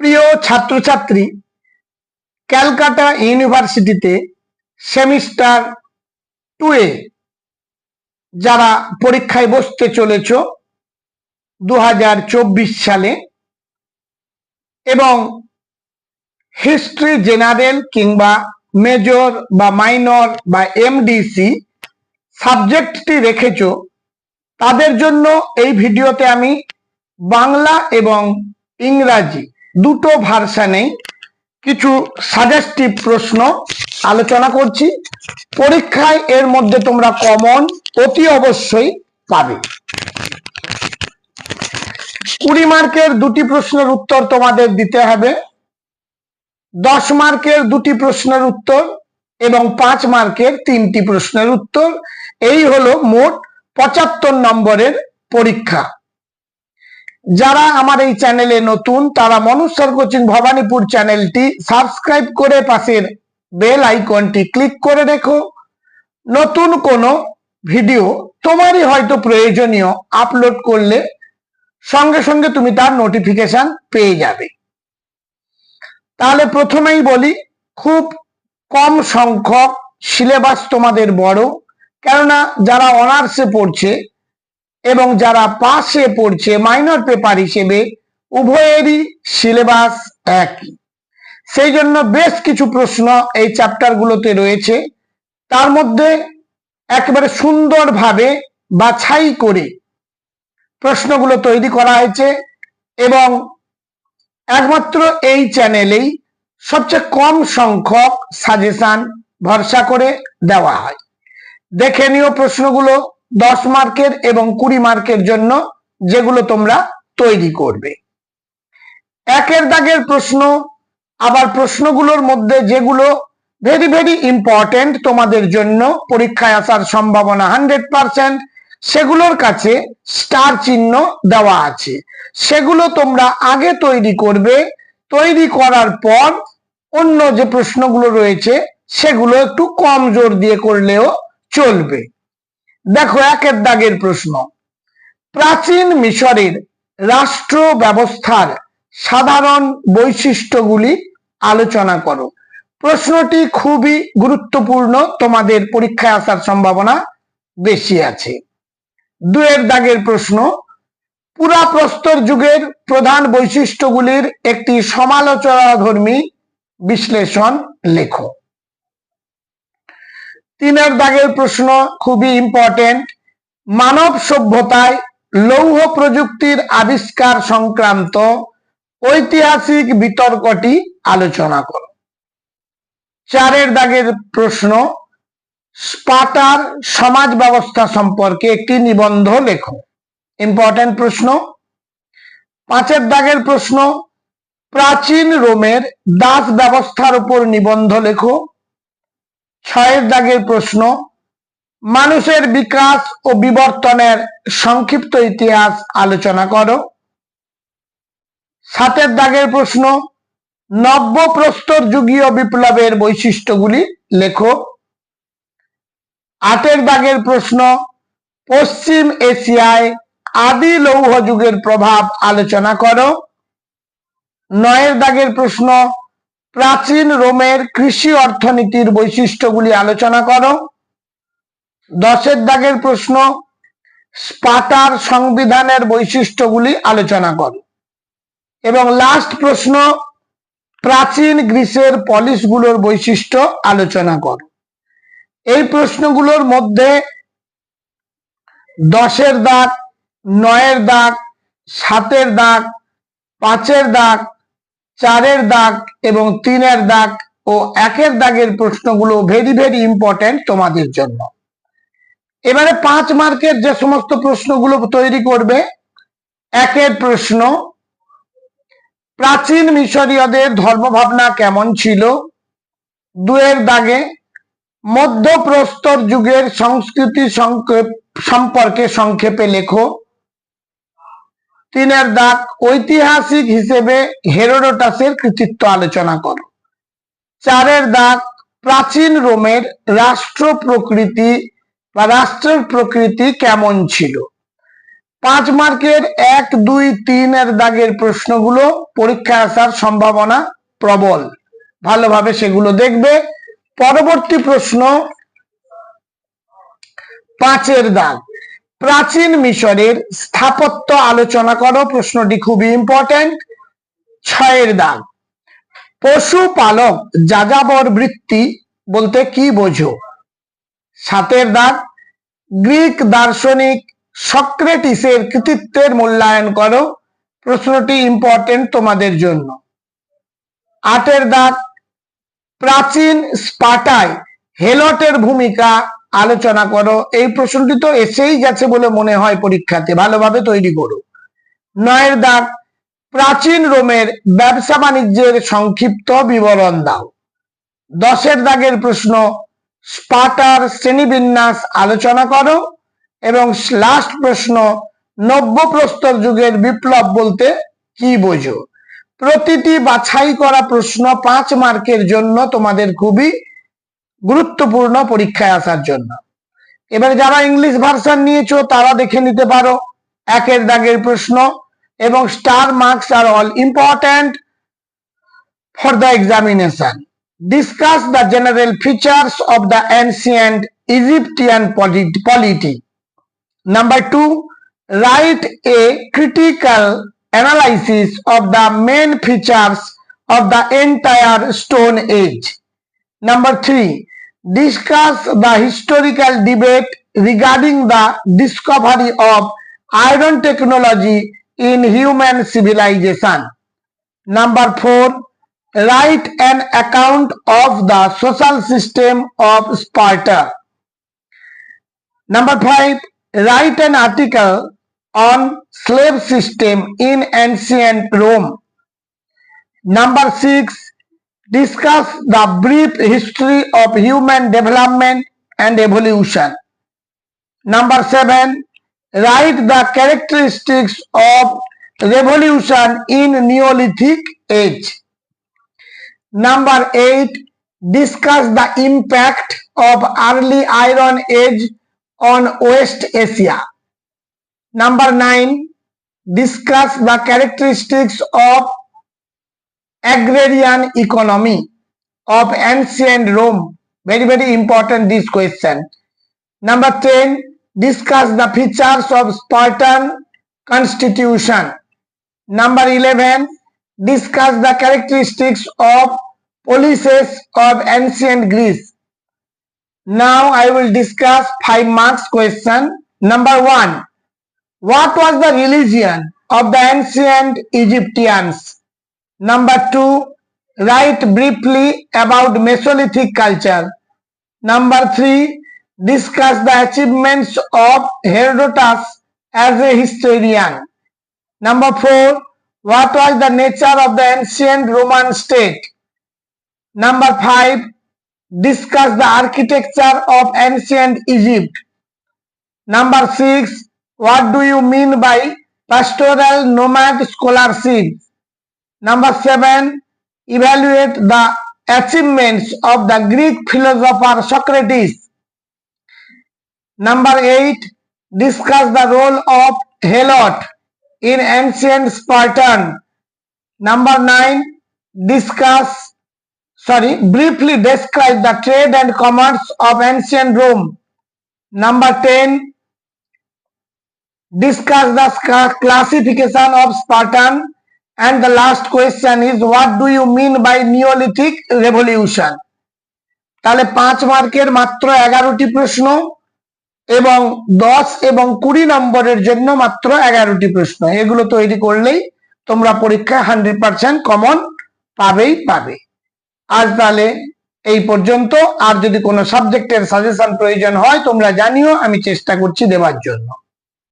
প্রিয় ছাত্রছাত্রী, ক্যালকাটা ইউনিভার্সিটিতে সেমিস্টার 2 এ যারা পরীক্ষায় বসতে চলেছ 2024 সালে এবং হিস্ট্রি জেনারেল কিংবা মেজর বা মাইনর বা এমডিসি সাবজেক্টটি রেখেছ, তাদের জন্য এই ভিডিওতে আমি বাংলা এবং ইংরাজি দুটো ভার্সানেই কিছু সাজেস্টিভ প্রশ্ন আলোচনা করছি। পরীক্ষায় এর মধ্যে তোমরা কমন অতি অবশ্যই পাবে। 20 মার্কের দুটি প্রশ্নের উত্তর তোমাদের দিতে হবে, 10 মার্কের দুটি প্রশ্নের উত্তর এবং 5 মার্কের 3টি প্রশ্নের উত্তর। এই হলো মোট 75 নম্বরের পরীক্ষা। যারা আমার এই চ্যানেলে নতুন তারা মনোজ স্যার কোচিং ভবানীপুর চ্যানেলটি সাবস্ক্রাইব করে পাশের বেল আইকনটি ক্লিক করে রেখো। নতুন কোনো ভিডিও তোমারই হয়তো প্রয়োজনীয় আপলোড করলে সঙ্গে সঙ্গে তুমি তার নোটিফিকেশন পেয়ে যাবে। তাহলে প্রথমেই বলি, খুব কম সংখ্যক সিলেবাস তোমাদের বড়, কেননা যারা অনার্সে পড়ছে এবং যারা পাসে পড়ছে মাইনর পেপার হিসেবে উভয়েরই সিলেবাস একই। সেই জন্য বেশ কিছু প্রশ্ন এই চ্যাপ্টারগুলোতে রয়েছে, তার মধ্যে একেবারে সুন্দরভাবে বাছাই করে প্রশ্নগুলো তৈরি করা হয়েছে এবং একমাত্র এই চ্যানেলেই সবচেয়ে কম সংখ্যক সাজেশন ভরসা করে দেওয়া হয়। দেখে নিও প্রশ্নগুলো 10 মার্কের এবং 20 মার্কের জন্য যেগুলো তোমরা তৈরি করবে। একের দাগের প্রশ্ন, আবার প্রশ্নগুলোর মধ্যে যেগুলো ভেরি ভেরি ইম্পর্টেন্ট তোমাদের জন্য পরীক্ষায় আসার সম্ভাবনা 100%, সেগুলোর কাছে স্টার চিহ্ন দেওয়া আছে। সেগুলো তোমরা আগে তৈরি করবে, তৈরি করার পর অন্য যে প্রশ্নগুলো রয়েছে সেগুলো একটু কম জোর দিয়ে করলেও চলবে। দেখো, একের দাগের প্রশ্ন, প্রাচীন মিশরের রাষ্ট্র ব্যবস্থার সাধারণ বৈশিষ্ট্যগুলি আলোচনা করো। প্রশ্নটি খুবই গুরুত্বপূর্ণ, তোমাদের পরীক্ষায় আসার সম্ভাবনা বেশি আছে। 2 দাগের প্রশ্ন, পুরাপ্রস্তর যুগের প্রধান বৈশিষ্ট্যগুলির একটি সমালোচনাধর্মী বিশ্লেষণ লেখো। 3 দাগের প্রশ্ন খুবই ইম্পর্টেন্ট, মানব সভ্যতায় লৌহ প্রযুক্তির আবিষ্কার সংক্রান্ত ঐতিহাসিক বিতর্কটি আলোচনা করো। 4 দাগের প্রশ্ন, স্পার্টার সমাজ ব্যবস্থা সম্পর্কে একটি নিবন্ধ লেখো। ইম্পর্টেন্ট প্রশ্ন। 5 দাগের প্রশ্ন, প্রাচীন রোমের দাস ব্যবস্থার উপর নিবন্ধ লেখো। 6 দাগের প্রশ্ন, মানুষের বিকাশ ও বিবর্তনের সংক্ষিপ্ত ইতিহাস আলোচনা করো। 7 দাগের প্রশ্ন, নব্য প্রস্তর যুগীয় বিপ্লবের বৈশিষ্ট্যগুলি লেখো। 8 দাগের প্রশ্ন, পশ্চিম এশিয়ায় আদি লৌহ যুগের প্রভাব আলোচনা করো। 9 দাগের প্রশ্ন, প্রাচীন রোমের কৃষি অর্থনীতির বৈশিষ্ট্যগুলি আলোচনা করো। 10 দাগের প্রশ্ন, স্পার্টার সংবিধানের বৈশিষ্ট্যগুলি আলোচনা করো। এবং লাস্ট প্রশ্ন, প্রাচীন গ্রিসের পলিশগুলোর বৈশিষ্ট্য আলোচনা করো। এই প্রশ্নগুলোর মধ্যে 10 দাগ, 9 দাগ, 7 দাগ, 5 দাগ, 4 দাগ এবং 3 দাগ ও 1 দাগের প্রশ্নগুলো ভেরি ভেরি ইম্পর্টেন্ট তোমাদের জন্য। এবারে 5 মার্কের যে সমস্ত প্রশ্নগুলো তৈরি করবে, 1 প্রশ্ন, প্রাচীন মিশরীয়দের ধর্মভাবনা কেমন ছিল। 2 দাগে, মধ্যপ্রস্তর যুগের সংস্কৃতি সম্পর্কে সংক্ষেপে লেখো। 3 দাগ, ঐতিহাসিক হিসেবে হেরোডোটাসের কৃতিত্ব আলোচনা করো। 4 দাগ, প্রাচীন রোমের রাষ্ট্র প্রকৃতি বা রাষ্ট্রের প্রকৃতি কেমন ছিল। 5 মার্কের 1, 2, 3 এর দাগের প্রশ্নগুলো পরীক্ষায় আসার সম্ভাবনা প্রবল, ভালোভাবে সেগুলো দেখবে। পরবর্তী প্রশ্ন 5 এর দাগ, প্রাচীন মিশরের স্থাপত্য আলোচনা করো। প্রশ্নটি খুবই ইম্পর্টেন্ট। 6 এর দাগ, পশুপালক যাযাবর বৃত্তি বলতে কি বোঝো? 7 এর দাগ, গ্রিক দার্শনিক সক্রেটিসের কৃতিত্বের মূল্যায়ন করো। প্রশ্নটি ইম্পর্টেন্ট তোমাদের জন্য। 8 এর দাগ, প্রাচীন স্পার্টায় হেলটের ভূমিকা আলোচনা করো। এই প্রশ্নটি তো এসেই গেছে বলে মনে হয় পরীক্ষাতে, ভালোভাবে তৈরি করো। 9 এর দাগ, প্রাচীন রোমের ব্যবসা বাণিজ্যের সংক্ষিপ্ত বিবরণ দাও। 10 এর দাগের প্রশ্ন, স্পার্টার শ্রেণীবিন্যাস আলোচনা করো। এবং লাস্ট প্রশ্ন, নব্য প্রস্তর যুগের বিপ্লব বলতে কি বোঝো? প্রতিটি বাছাই করা প্রশ্ন 5 মার্কের জন্য তোমাদের খুবই গুরুত্বপূর্ণ পরীক্ষায় আসার জন্য। এবার যারা ইংলিশ ভার্সন নিয়েছো তারা দেখে নিতে পারো 1 এর দাগের প্রশ্ন, এবং star marks are all important for the examination. Discuss the general features of the ancient Egyptian polity. Number 2, write a critical analysis of the main features of the entire Stone Age. Number 3, discuss the historical debate regarding the discovery of iron technology in human civilization. Number 4, write an account of the social system of Sparta. Number 5, write an article on slave system in ancient Rome. Number 6, discuss the brief history of human development and evolution. Number 7, write the characteristics of revolution in Neolithic age. Number 8, discuss the impact of early Iron Age on West Asia. Number 9, discuss the characteristics of agrarian economy of ancient Rome. Very, very important this question. Number 10, discuss the features of Spartan constitution. Number 11, discuss the characteristics of policies of ancient Greece. Now I will discuss 5 marks question. Number 1, what was the religion of the ancient Egyptians? Number 2, write briefly about Mesolithic culture. Number 3, discuss the achievements of Herodotus as a historian. Number 4, what was the nature of the ancient Roman state? Number 5, discuss the architecture of ancient Egypt. Number 6, what do you mean by pastoral nomad scholarship? Number 7, evaluate the achievements of the Greek philosopher Socrates. Number 8, discuss the role of Helot in ancient Spartan. Number 9, briefly describe the trade and commerce of ancient Rome. Number 10, discuss the classification of Spartan. And the last question is, what do you mean by Neolithic revolution? তাহলে 5 মার্কের মাত্র 11টি প্রশ্ন এবং 10 এবং 20 নম্বরের জন্য মাত্র 11টি প্রশ্ন। এগুলো তৈরি করলেই তোমরা পরীক্ষায় 100% কমন পাবে। আজ তাহলে এই পর্যন্ত। আর যদি কোনো সাবজেক্টের সাজেশন প্রয়োজন হয় তোমরা জানিও, আমি চেষ্টা করছি দেওয়ার জন্য।